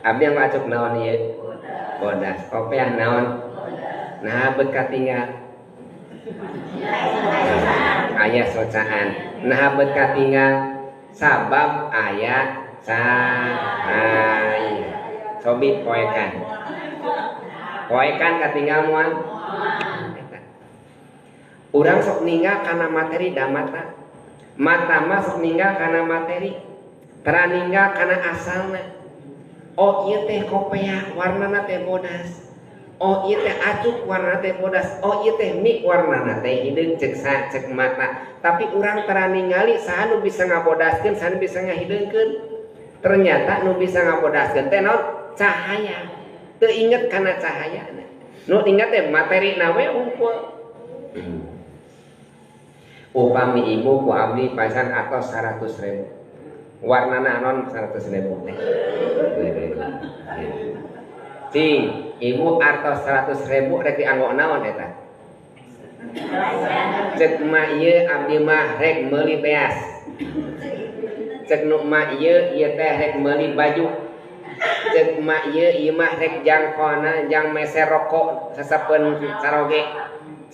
Abdi yang macuk naon ieu? Bodas. Kopiah naon? Nah beut katinggal. Aya socaan. Nah beut katinggal sabab aya cahaya. Sobi poekan. Poekan katinggal moal. Urang sok ninggal kana materi da mata. Mata mah sok ninggal kana materi. Tara ninggal kana asalna. Oh ieu teh kopiah warnana teh bodas. Oh ieu teh acuk warnana teh bodas. Oh ieu teh mik warnana teh hideung cek mata. Tapi urang tara ningali saha nu bisa ngabodaskeun, saha nu bisa ngahideungkeun. Ternyata nu bisa ngabodaskeun teh naon? Cahaya. Teu inget kana cahayana. Nu inget teh materina we unggul. Upami ibu ku abdi pasan atos 100.000. Warnana non 100.000 teh. Cing, ibu artos 100.000 rek dianggo naon eta? Cek mah ieu abdi mah rek meuli beas. Cek nu mah ieu teh rek meuli baju. Cek mah ieu mah rek jangkona jang meser rokok sasapeun saroge.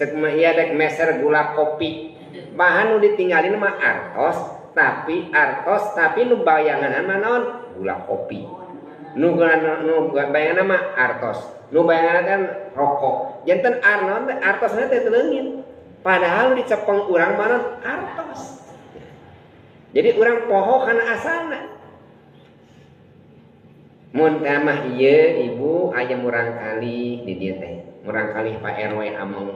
Cek mah ieu rek meser gula kopi. Bahan nu ditinggalin mah artos tapi nu bayangan mah naon? Gula kopi. Nu bayangan mah artos. Nu bayangan kan rokok. Janten artosna teh leungit. Padahal dicepeng urang mah artos. Jadi urang poho kana asalna. Mun mah ieu ibu aya murang kali di dieu teh. Murang kali Pak RW among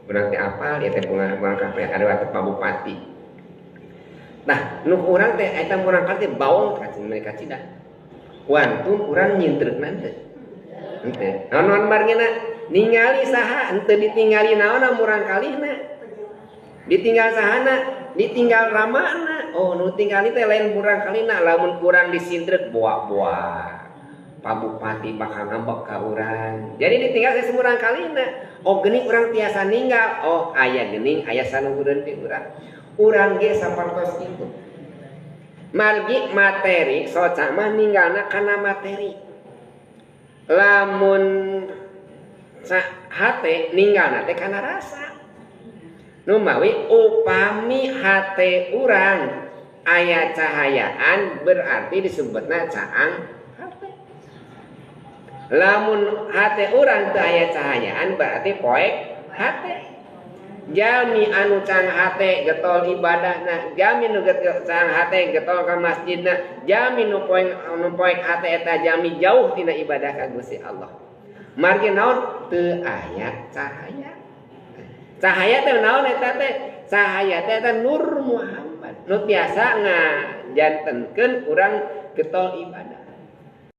urang teh apal ieu teh murang kali ada waktu Pak Bupati. Nah, nu urang teh eta murang kali teh bawong ka mereka cida. Wantun urang nyintreukna teh. Henteu. Naon margina ningali saha henteu ditinggali naonna murang kalihna. Ditinggal sahana? Ditinggal ramana. Oh, nu tinggali teh lain murang kalina lamun urang disintreuk boa-boa. Pak Bupati bakal ngambek ka urang. Jadi ditinggal semurang kalina. Oh geuning urang tiasa ninggal. Oh aya geuning aya sanuhurun ti urang. Urang ge sapertos kitu. Margi materi soca mah ninggalna kana materi. Lamun hate ninggalna teh kana rasa. Nu mawi upami hate urang aya cahayaan berarti disebutna caang. Lamun hate urang teu aya cahayaan berarti poek hate. Jami anu can hate getol ibadahna, jami nu can hate getol ka masjidna, jami nu poek hate eta jami jauh tina ibadah ka Gusti Allah. Margi naon teu aya cahaya. Cahaya teh naon eta teh? Cahaya teh eta Nur Muhammad. Nu tiasa ngajantenkeun urang getol ibadah.